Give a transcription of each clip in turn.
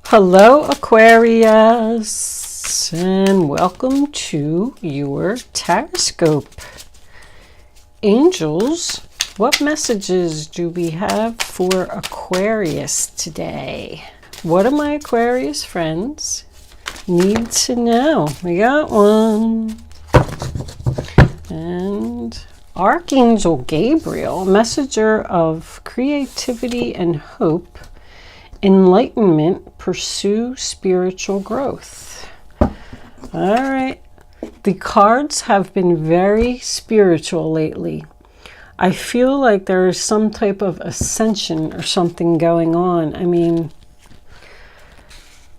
Hello Aquarius, and welcome to your horoscope. Angels, what messages do we have for Aquarius today? What do my Aquarius friends need to know? We got one. And Archangel Gabriel, messenger of creativity and hope, enlightenment, pursue spiritual growth. All right. The cards have been very spiritual lately. I feel like there is some type of ascension or something going on. I mean,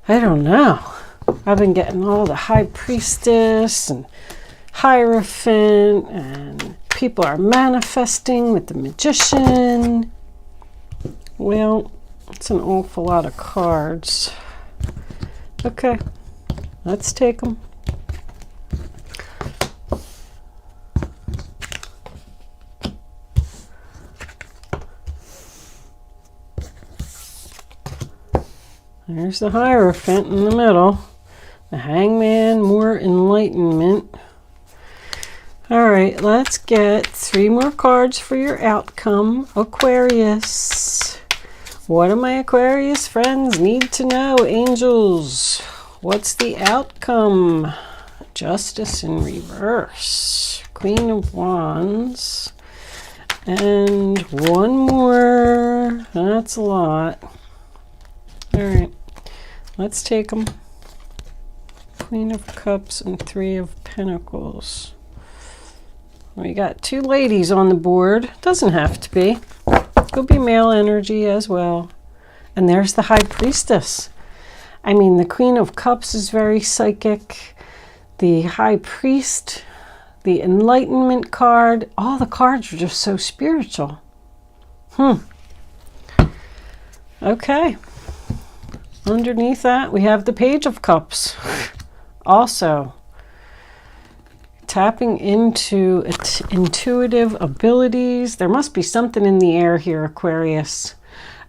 I don't know. I've been getting all the High Priestess and Hierophant, and people are manifesting with the Magician. Well, it's an awful lot of cards. Okay, let's take them. There's the Hierophant in the middle. The Hangman, more enlightenment. All right, let's get 3 more cards for your outcome, Aquarius. What do my Aquarius friends need to know, angels? What's the outcome? Justice in reverse, Queen of Wands, and one more. That's a lot. All right, let's take them. Queen of Cups and 3 of Pentacles. We got 2 ladies on the board. Doesn't have to be. Could be male energy as well. And there's the High Priestess. I mean, the Queen of Cups is very psychic. The High Priest, the Enlightenment card, all the cards are just so spiritual. Okay. Underneath that, we have the Page of Cups. Also, tapping into intuitive abilities. There must be something in the air here, Aquarius.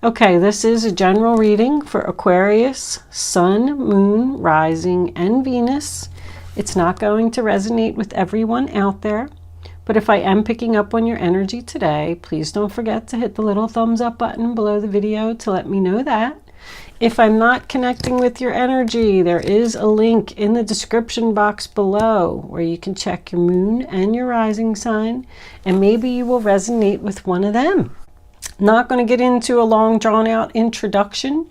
Okay, this is a general reading for Aquarius, Sun, Moon, Rising, and Venus. It's not going to resonate with everyone out there, but if I am picking up on your energy today, please don't forget to hit the little thumbs up button below the video to let me know that. If I'm not connecting with your energy, there is a link in the description box below where you can check your moon and your rising sign, and maybe you will resonate with one of them. Not going to get into a long drawn out introduction.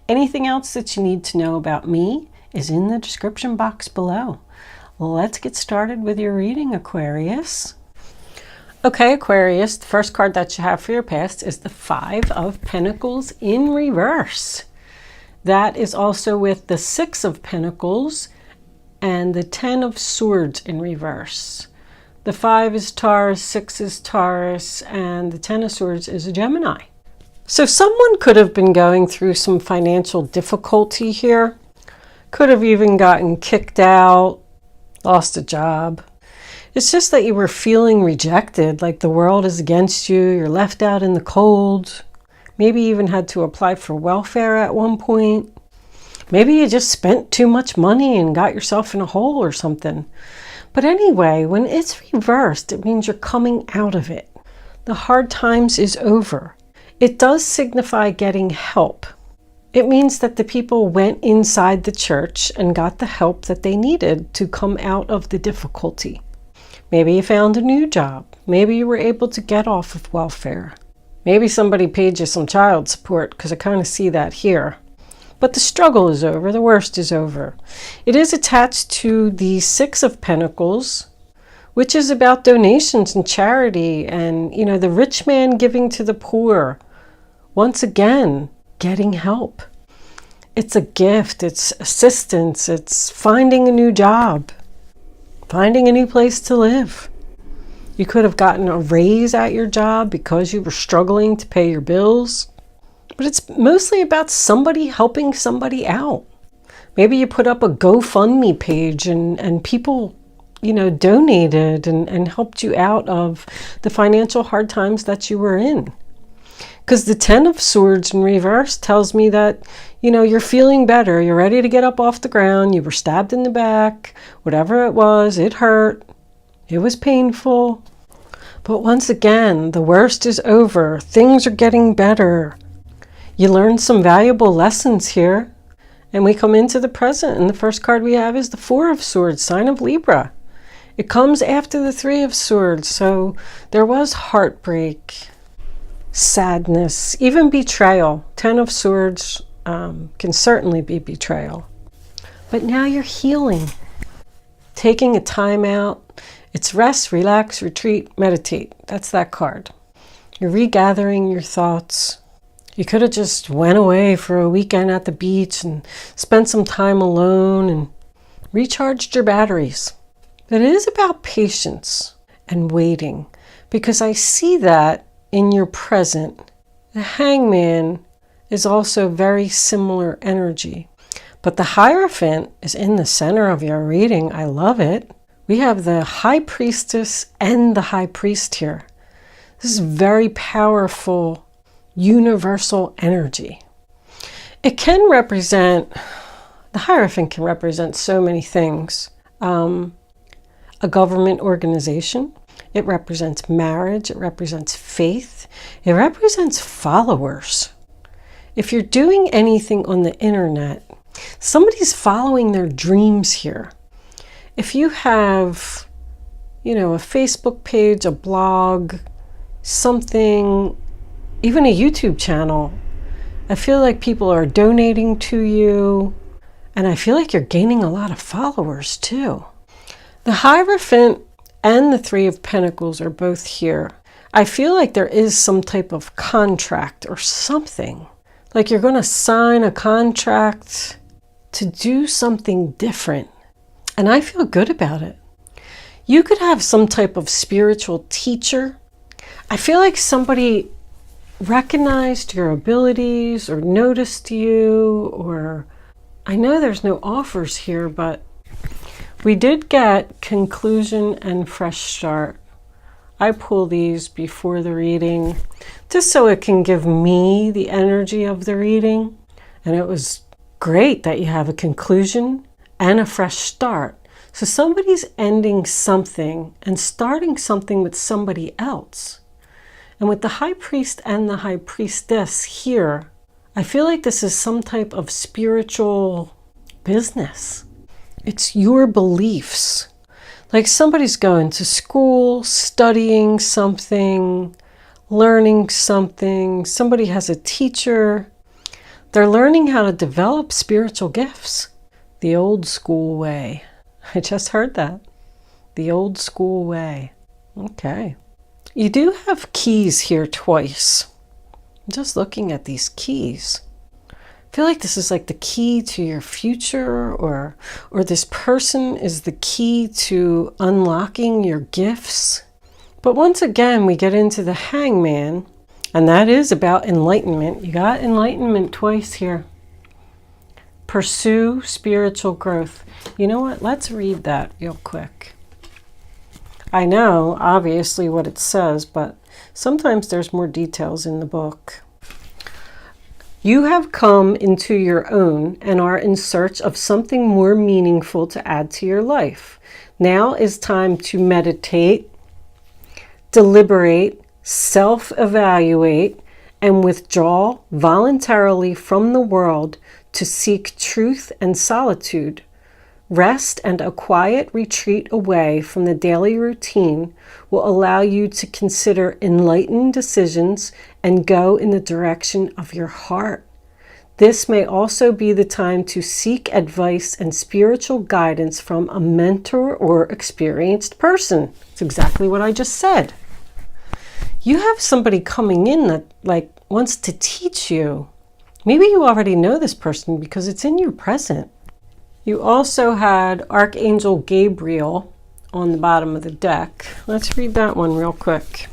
Anything else that you need to know about me is in the description box below. Let's get started with your reading, Aquarius. Okay, Aquarius, the first card that you have for your past is the 5 of Pentacles in reverse. That is also with the 6 of Pentacles and the 10 of Swords in reverse. The 5 is Taurus, 6 is Taurus, and the 10 of Swords is a Gemini. So someone could have been going through some financial difficulty here. Could have even gotten kicked out, lost a job. It's just that you were feeling rejected, like the world is against you, you're left out in the cold. Maybe you even had to apply for welfare at one point. Maybe you just spent too much money and got yourself in a hole or something. But anyway, when it's reversed, it means you're coming out of it. The hard times is over. It does signify getting help. It means that the people went inside the church and got the help that they needed to come out of the difficulty. Maybe you found a new job. Maybe you were able to get off of welfare. Maybe somebody paid you some child support, because I kind of see that here. But the struggle is over. The worst is over. It is attached to the 6 of Pentacles, which is about donations and charity and, you know, the rich man giving to the poor. Once again, getting help. It's a gift. It's assistance. It's finding a new job. Finding a new place to live. You could have gotten a raise at your job because you were struggling to pay your bills. But it's mostly about somebody helping somebody out. Maybe you put up a GoFundMe page and people, you know, donated and helped you out of the financial hard times that you were in. Because the Ten of Swords in reverse tells me that, you're feeling better. You're ready to get up off the ground. You were stabbed in the back. Whatever it was, it hurt. It was painful. But once again, the worst is over. Things are getting better. You learned some valuable lessons here. And we come into the present, and the first card we have is the Four of Swords, sign of Libra. It comes after the Three of Swords, so there was heartbreak, sadness, even betrayal. Ten of Swords can certainly be betrayal. But now you're healing, taking a time out. It's rest, relax, retreat, meditate. That's that card. You're regathering your thoughts. You could have just went away for a weekend at the beach and spent some time alone and recharged your batteries. But it is about patience and waiting, because I see that in your present. The Hangman is also very similar energy. But the Hierophant is in the center of your reading. I love it. We have the High Priestess and the High Priest here. This is very powerful, universal energy. It can represent, the Hierophant can represent so many things. A government organization. It represents marriage. It represents faith. It represents followers. If you're doing anything on the internet, somebody's following their dreams here. If you have, a Facebook page, a blog, something, even a YouTube channel, I feel like people are donating to you, and I feel like you're gaining a lot of followers too. The Hierophant and the Three of Pentacles are both here. I feel like there is some type of contract or something. Like you're going to sign a contract to do something different. And I feel good about it. You could have some type of spiritual teacher. I feel like somebody recognized your abilities or noticed you, or I know there's no offers here, but we did get conclusion and fresh start. I pull these before the reading just so it can give me the energy of the reading. And it was great that you have a conclusion and a fresh start. So somebody's ending something and starting something with somebody else. And with the High Priest and the High Priestess here, I feel like this is some type of spiritual business. It's your beliefs. Like somebody's going to school, studying something, learning something. Somebody has a teacher. They're learning how to develop spiritual gifts. The old school way. I just heard that. The old school way. Okay. You do have keys here twice. I'm just looking at these keys. I feel like this is like the key to your future, or this person is the key to unlocking your gifts. But once again, we get into the Hangman, and that is about enlightenment. You got enlightenment twice here. Pursue spiritual growth. You know what? Let's read that real quick. I know, obviously, what it says, but sometimes there's more details in the book. You have come into your own and are in search of something more meaningful to add to your life. Now is time to meditate, deliberate, self-evaluate, and withdraw voluntarily from the world to seek truth and solitude. Rest and a quiet retreat away from the daily routine will allow you to consider enlightened decisions and go in the direction of your heart. This may also be the time to seek advice and spiritual guidance from a mentor or experienced person. It's exactly what I just said. You have somebody coming in that wants to teach you. Maybe you already know this person because it's in your present. You also had Archangel Gabriel on the bottom of the deck. Let's read that one real quick.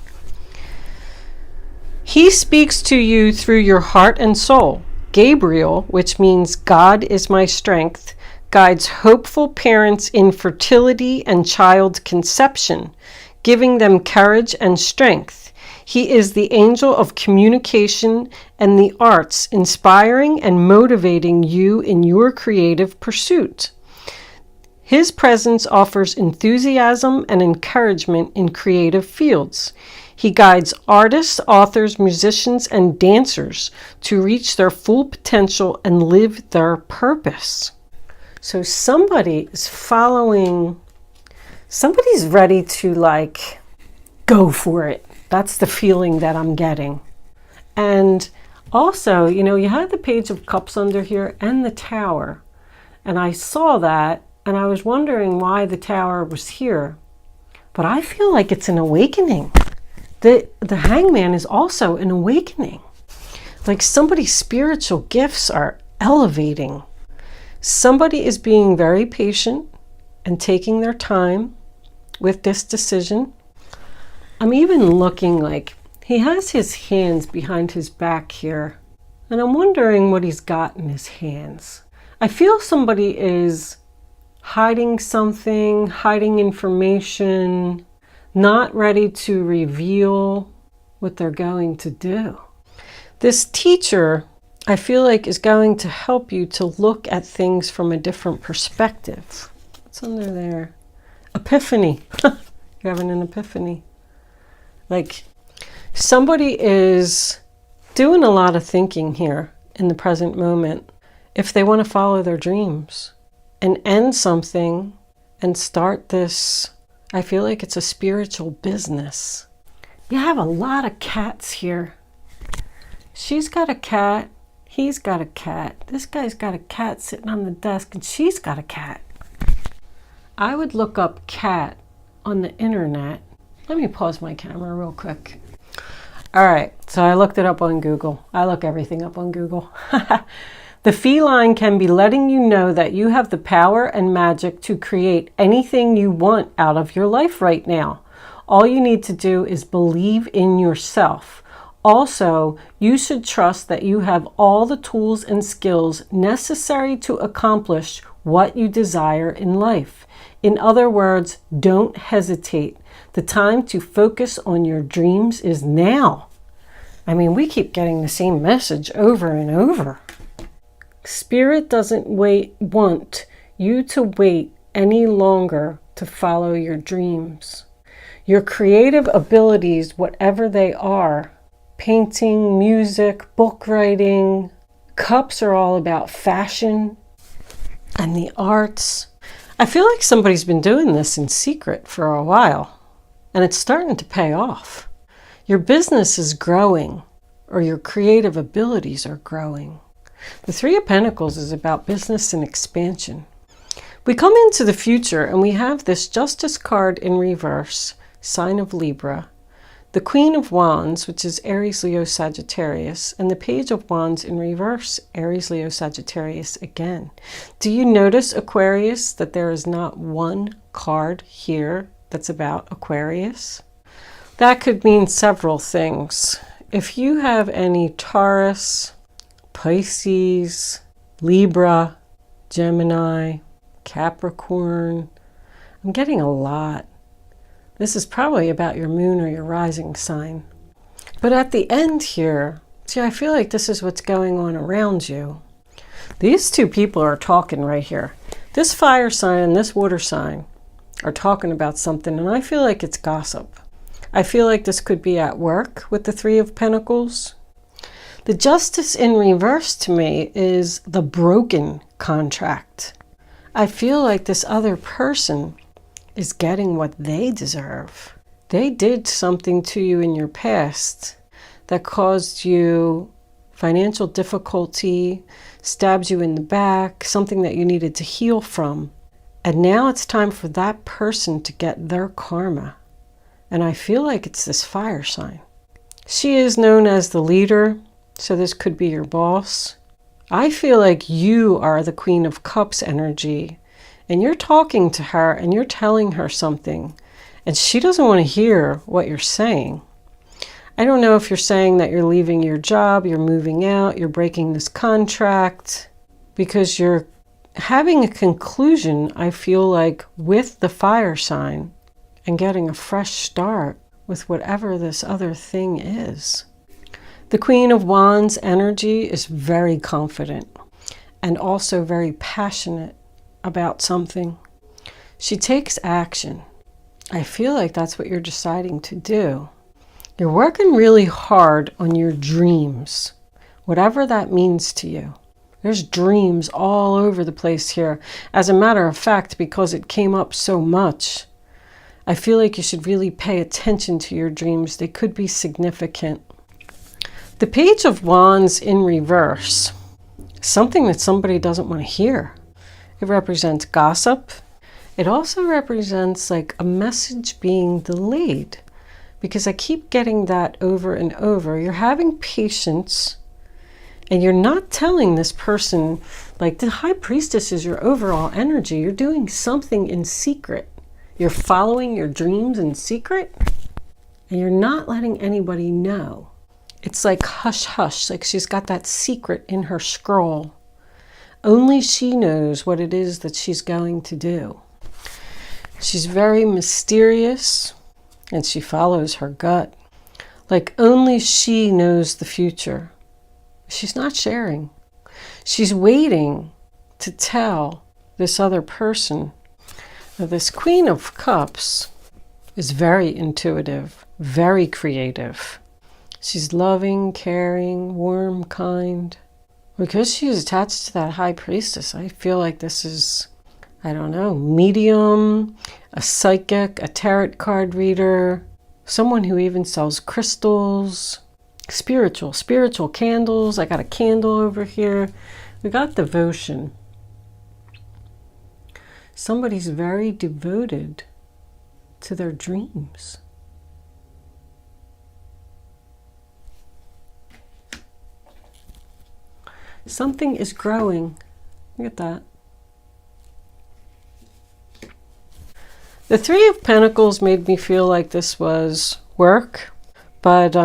He speaks to you through your heart and soul. Gabriel, which means God is my strength, guides hopeful parents in fertility and child conception, giving them courage and strength. He is the angel of communication and the arts, inspiring and motivating you in your creative pursuit. His presence offers enthusiasm and encouragement in creative fields. He guides artists, authors, musicians, and dancers to reach their full potential and live their purpose. So somebody is somebody's ready to go for it. That's the feeling that I'm getting. And also, you had the Page of Cups under here and the Tower. And I saw that and I was wondering why the Tower was here. But I feel like it's an awakening. The Hangman is also an awakening. Like somebody's spiritual gifts are elevating. Somebody is being very patient and taking their time with this decision. I'm even looking like he has his hands behind his back here. And I'm wondering what he's got in his hands. I feel somebody is hiding something, hiding information, not ready to reveal what they're going to do. This teacher, I feel like, is going to help you to look at things from a different perspective. What's under there? Epiphany. You're having an epiphany. Like somebody is doing a lot of thinking here in the present moment if they want to follow their dreams and end something and start this. I feel like it's a spiritual business. You have a lot of cats here. She's got a cat. He's got a cat. This guy's got a cat sitting on the desk, and she's got a cat. I would look up cat on the internet. Let me pause my camera real quick. All right, so I looked it up on Google. I look everything up on Google. The feline can be letting you know that you have the power and magic to create anything you want out of your life right now. All you need to do is believe in yourself. Also, you should trust that you have all the tools and skills necessary to accomplish what you desire in life. In other words, don't hesitate. The time to focus on your dreams is now. I mean, we keep getting the same message over and over. Spirit doesn't want you to wait any longer to follow your dreams. Your creative abilities, whatever they are, painting, music, book writing, cups are all about fashion and the arts. I feel like somebody's been doing this in secret for a while, and it's starting to pay off. Your business is growing, or your creative abilities are growing. The Three of Pentacles is about business and expansion. We come into the future and we have this Justice card in reverse, sign of Libra, the Queen of Wands, which is Aries, Leo, Sagittarius, and the Page of Wands in reverse, Aries, Leo, Sagittarius again. Do you notice, Aquarius, that there is not one card here that's about Aquarius? That could mean several things. If you have any Taurus, Pisces, Libra, Gemini, Capricorn, I'm getting a lot. This is probably about your moon or your rising sign. But at the end here, see, I feel like this is what's going on around you. These two people are talking right here. This fire sign and this water sign are talking about something, and I feel like it's gossip. I feel like this could be at work with the Three of Pentacles. The Justice in reverse to me is the broken contract. I feel like this other person is getting what they deserve. They did something to you in your past that caused you financial difficulty, stabbed you in the back, something that you needed to heal from. And now it's time for that person to get their karma. And I feel like it's this fire sign. She is known as the leader, so this could be your boss. I feel like you are the Queen of Cups energy, and you're talking to her and you're telling her something, and she doesn't want to hear what you're saying. I don't know if you're saying that you're leaving your job, you're moving out, you're breaking this contract, because you're having a conclusion, I feel like, with the fire sign and getting a fresh start with whatever this other thing is. The Queen of Wands energy is very confident and also very passionate about something. She takes action. I feel like that's what you're deciding to do. You're working really hard on your dreams, whatever that means to you. There's dreams all over the place here. As a matter of fact, because it came up so much, I feel like you should really pay attention to your dreams. They could be significant. The Page of Wands in reverse, something that somebody doesn't want to hear. It represents gossip. It also represents like a message being delayed, because I keep getting that over and over. You're having patience and you're not telling this person, like the High Priestess is your overall energy. You're doing something in secret. You're following your dreams in secret and you're not letting anybody know. It's like hush hush, like she's got that secret in her scroll. Only she knows what it is that she's going to do. She's very mysterious and she follows her gut. Like only she knows the future. She's not sharing. She's waiting to tell this other person. Now, this Queen of Cups is very intuitive, very creative. She's loving, caring, warm, kind. Because she's attached to that High Priestess, I feel like this is, I don't know, medium, a psychic, a tarot card reader, someone who even sells crystals, spiritual candles. I got a candle over here. We got devotion. Somebody's very devoted to their dreams. Something is growing. Look at that. The Three of Pentacles made me feel like this was work, but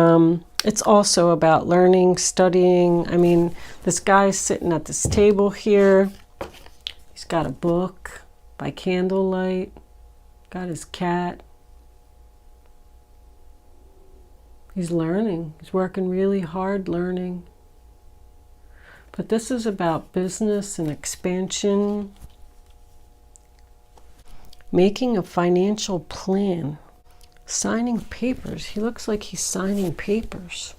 it's also about learning, studying. I mean, this guy's sitting at this table here. He's got a book by candlelight, got his cat. He's learning. He's working really hard learning. But this is about business and expansion, making a financial plan, signing papers. He looks like he's signing papers.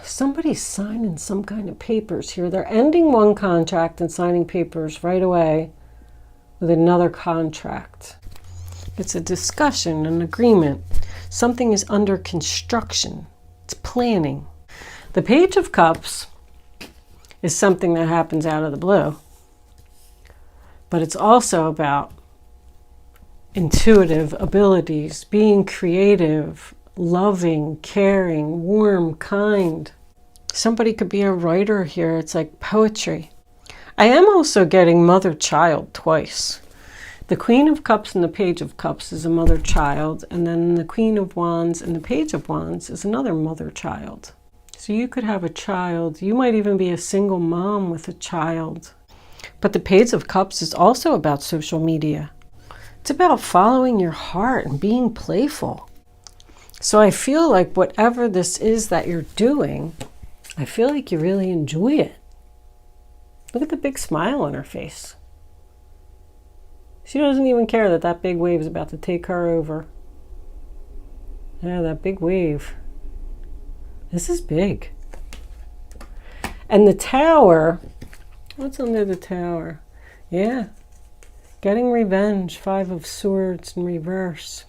Somebody's signing some kind of papers here. They're ending one contract and signing papers right away with another contract. It's a discussion, an agreement. Something is under construction. It's planning. The Page of Cups is something that happens out of the blue, but it's also about intuitive abilities, being creative, loving, caring, warm, kind. Somebody could be a writer here. It's like poetry. I am also getting mother-child twice. The Queen of Cups and the Page of Cups is a mother-child, and then the Queen of Wands and the Page of Wands is another mother-child. So you could have a child. You might even be a single mom with a child. But the Page of Cups is also about social media. It's about following your heart and being playful. So I feel like whatever this is that you're doing, I feel like you really enjoy it. Look at the big smile on her face. She doesn't even care that that big wave is about to take her over. Yeah, that big wave. This is big. And the Tower, what's under the Tower? Yeah, getting revenge, Five of Swords in reverse.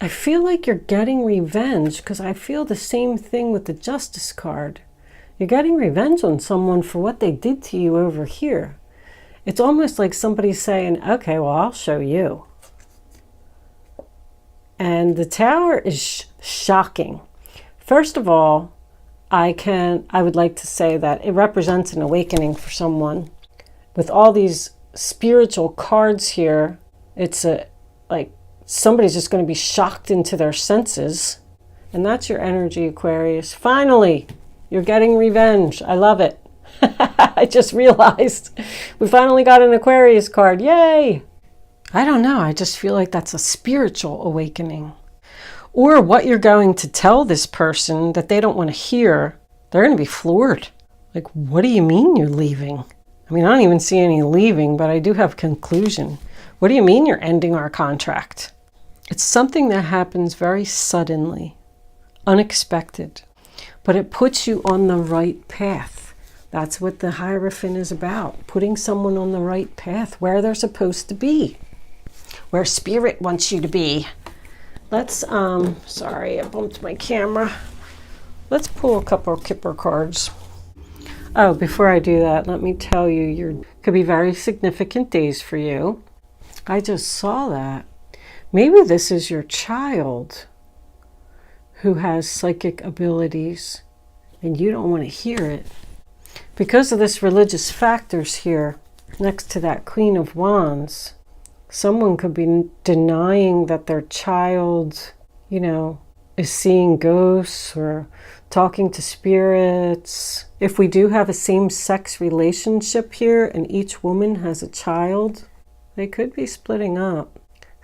I feel like you're getting revenge because I feel the same thing with the Justice card. You're getting revenge on someone for what they did to you over here. It's almost like somebody's saying, okay, well, I'll show you. And the Tower is shocking. First of all, I would like to say that it represents an awakening for someone. With all these spiritual cards here, it's like somebody's just going to be shocked into their senses. And that's your energy, Aquarius. Finally, you're getting revenge. I love it. I just realized we finally got an Aquarius card. Yay! I don't know. I just feel like that's a spiritual awakening. Or what you're going to tell this person that they don't want to hear, they're going to be floored. Like, what do you mean you're leaving? I mean, I don't even see any leaving, but I do have conclusion. What do you mean you're ending our contract? It's something that happens very suddenly, unexpected, but it puts you on the right path. That's what the Hierophant is about, putting someone on the right path, where they're supposed to be, where Spirit wants you to be. Let's, sorry, I bumped my camera. Let's pull a couple of Kipper cards. Oh, before I do that, let me tell you, could be very significant days for you. I just saw that. Maybe this is your child who has psychic abilities and you don't want to hear it. Because of this religious factors here, next to that Queen of Wands, someone could be denying that their child, you know, is seeing ghosts or talking to spirits. If we do have a same-sex relationship here and each woman has a child, they could be splitting up.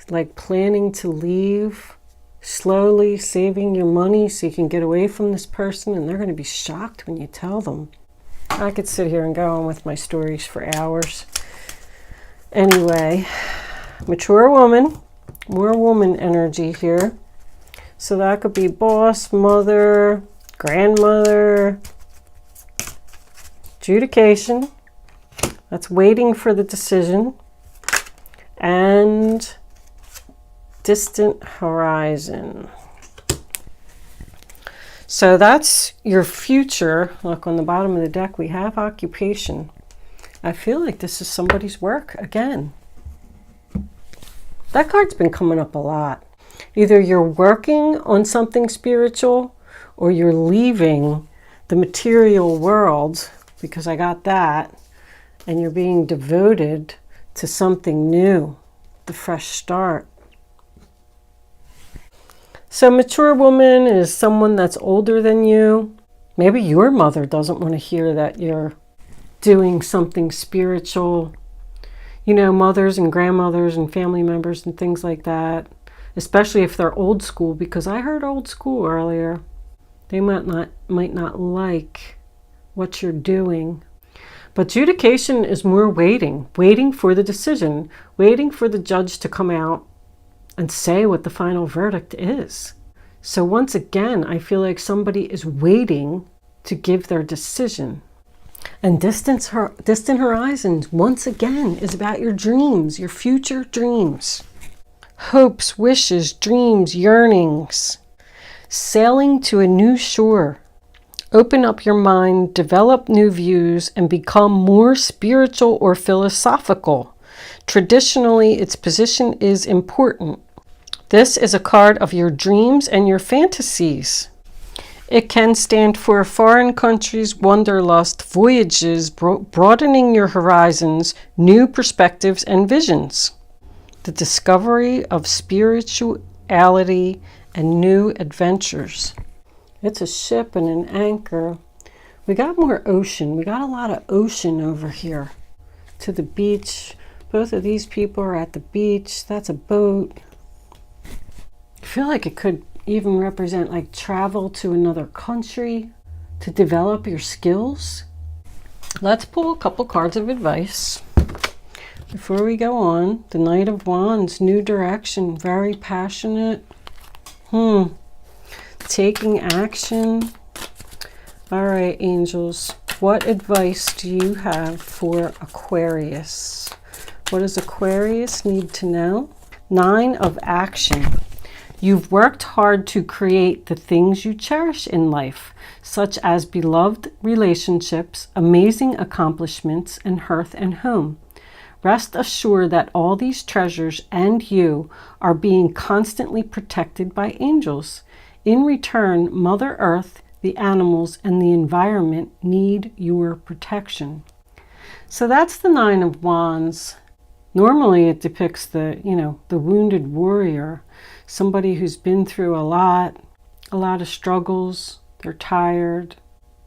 Like planning to leave, slowly saving your money so you can get away from this person, and they're going to be shocked when you tell them. I could sit here and go on with my stories for hours. Anyway, mature woman, more woman energy here. So that could be boss, mother, grandmother, adjudication. That's waiting for the decision. And distant horizon. So that's your future. Look, on the bottom of the deck, we have occupation. I feel like this is somebody's work again. That card's been coming up a lot. Either you're working on something spiritual or you're leaving the material world, because I got that, and you're being devoted to something new, the fresh start. So mature woman is someone that's older than you. Maybe your mother doesn't want to hear that you're doing something spiritual. You know, mothers and grandmothers and family members and things like that, especially if they're old school, because I heard old school earlier. They might not like what you're doing. But adjudication is more waiting for the decision, waiting for the judge to come out and say what the final verdict is. So once again, I feel like somebody is waiting to give their decision. And distant horizons, once again, is about your dreams, your future dreams. Hopes, wishes, dreams, yearnings. Sailing to a new shore. Open up your mind, develop new views, and become more spiritual or philosophical. Traditionally, its position is important. This is a card of your dreams and your fantasies. It can stand for foreign countries, wanderlust, voyages, broadening your horizons, new perspectives and visions. The discovery of spirituality and new adventures. It's a ship and an anchor. We got more ocean. We got a lot of ocean over here. To the beach. Both of these people are at the beach. That's a boat. I feel like it could even represent like travel to another country to develop your skills. Let's pull a couple cards of advice before we go on. The Knight of Wands, new direction, very passionate. Taking action. All right, angels, what advice do you have for Aquarius? What does Aquarius need to know? 9 of Action. You've worked hard to create the things you cherish in life, such as beloved relationships, amazing accomplishments, and hearth and home. Rest assured that all these treasures and you are being constantly protected by angels. In return, Mother Earth, the animals, and the environment need your protection. So that's the 9 of Wands. Normally it depicts the wounded warrior, somebody who's been through a lot of struggles. They're tired,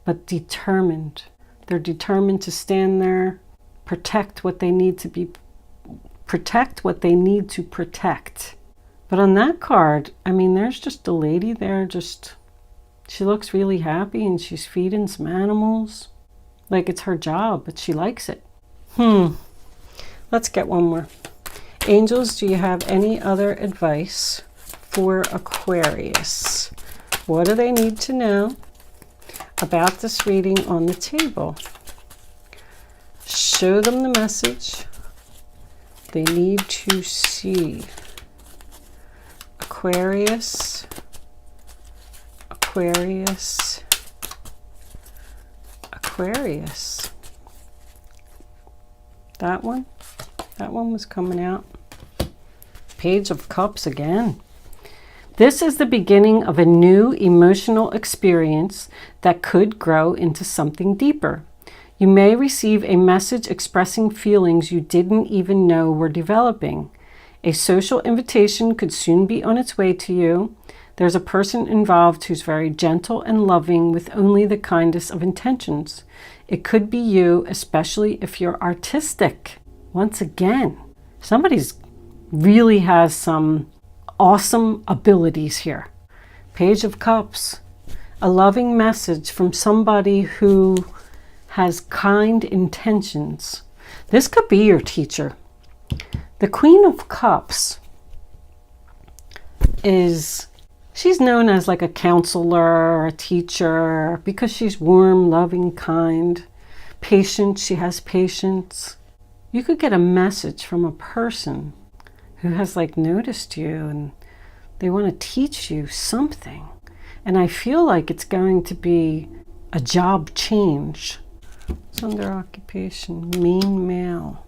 but determined. They're determined to stand there, protect what they need to be protect what they need to protect. But on that card, I mean, there's just a lady there, she looks really happy and she's feeding some animals. Like it's her job, but she likes it. Let's get one more. Angels, do you have any other advice for Aquarius? What do they need to know about this reading on the table? Show them the message they need to see. Aquarius, Aquarius, Aquarius. That one was coming out. Page of Cups again. This is the beginning of a new emotional experience that could grow into something deeper. You may receive a message expressing feelings you didn't even know were developing. A social invitation could soon be on its way to you. There's a person involved who's very gentle and loving with only the kindest of intentions. It could be you, especially if you're artistic. Once again, somebody's really has some awesome abilities here. Page of Cups. A loving message from somebody who has kind intentions. This could be your teacher. The Queen of Cups she's known as like a counselor or a teacher because she's warm, loving, kind, patient. She has patience. You could get a message from a person who has like noticed you and they want to teach you something. And I feel like it's going to be a job change. It's under occupation, main male.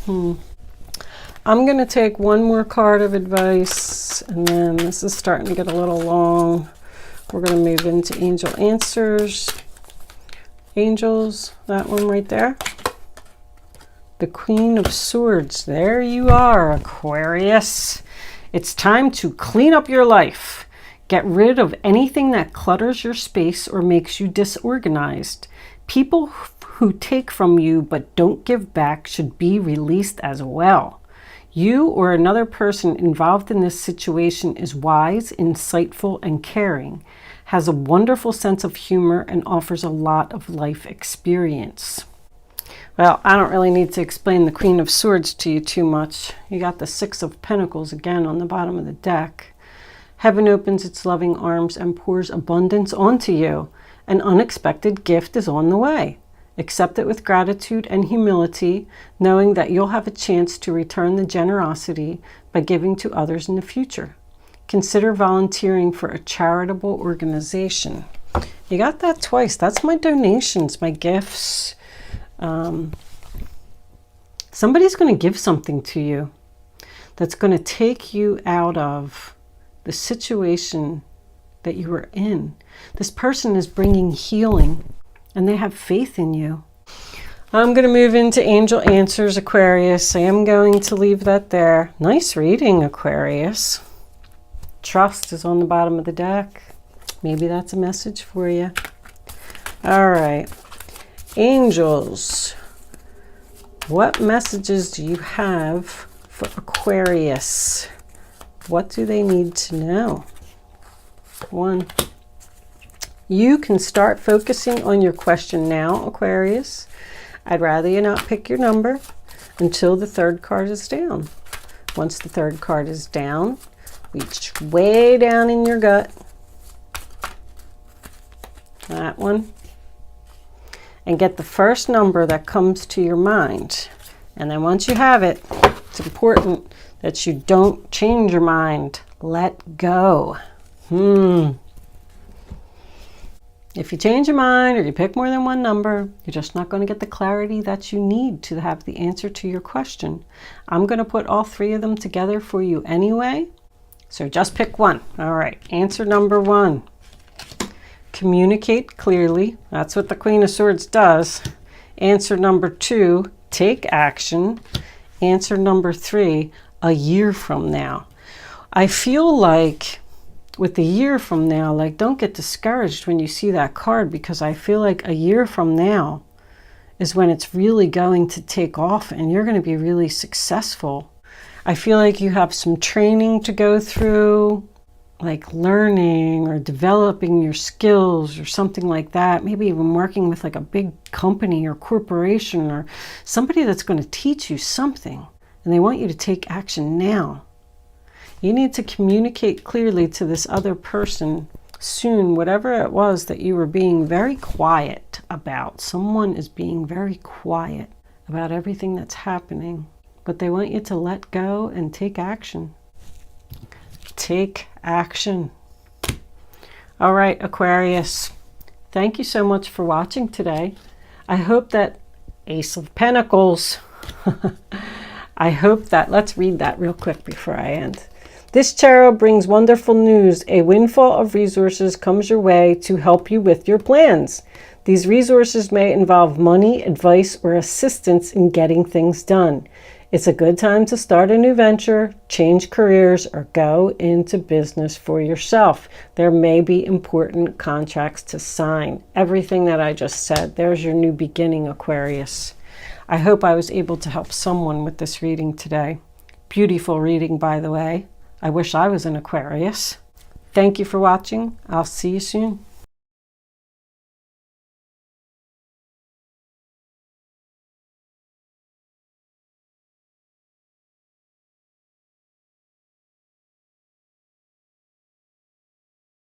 I'm going to take one more card of advice, and then this is starting to get a little long. We're going to move into angel answers. Angels, that one right there. The Queen of Swords. There you are, Aquarius. It's time to clean up your life. Get rid of anything that clutters your space or makes you disorganized. People who take from you but don't give back should be released as well. You or another person involved in this situation is wise, insightful, and caring, has a wonderful sense of humor, and offers a lot of life experience. Well, I don't really need to explain the Queen of Swords to you too much. You got the Six of Pentacles again on the bottom of the deck. Heaven opens its loving arms and pours abundance onto you. An unexpected gift is on the way. Accept it with gratitude and humility, knowing that you'll have a chance to return the generosity by giving to others in the future. Consider volunteering for a charitable organization. You got that twice. That's my donations, my gifts. Somebody's going to give something to you that's going to take you out of the situation that you were in. This person is bringing healing and they have faith in you. I'm going to move into angel answers, Aquarius. I am going to leave that there. Nice reading, Aquarius. Trust is on the bottom of the deck. Maybe that's a message for you. All right. Angels, what messages do you have for Aquarius? What do they need to know? 1. You can start focusing on your question now, Aquarius. I'd rather you not pick your number until the third card is down. Once the third card is down, reach way down in your gut. That one. And get the first number that comes to your mind. And then once you have it, it's important that you don't change your mind. Let go. If you change your mind or you pick more than one number, you're just not going to get the clarity that you need to have the answer to your question. I'm going to put all 3 of them together for you anyway. So just pick one. All right. Answer number 1. Communicate clearly. That's what the Queen of Swords does. Answer number 2. Take action. Answer number 3. A year from now. I feel like with the year from now, like, don't get discouraged when you see that card, because I feel like a year from now is when it's really going to take off and you're going to be really successful. I feel like you have some training to go through, like learning or developing your skills or something like that. Maybe even working with like a big company or corporation or somebody that's going to teach you something, and they want you to take action now. You need to communicate clearly to this other person soon, whatever it was that you were being very quiet about. Someone is being very quiet about everything that's happening, but they want you to let go and take action. Take action. All right, Aquarius, thank you so much for watching today. I hope that Ace of Pentacles, I hope that, let's read that real quick before I end. This tarot brings wonderful news. A windfall of resources comes your way to help you with your plans. These resources may involve money, advice, or assistance in getting things done. It's a good time to start a new venture, change careers, or go into business for yourself. There may be important contracts to sign. Everything that I just said, there's your new beginning, Aquarius. I hope I was able to help someone with this reading today. Beautiful reading, by the way. I wish I was an Aquarius. Thank you for watching. I'll see you soon.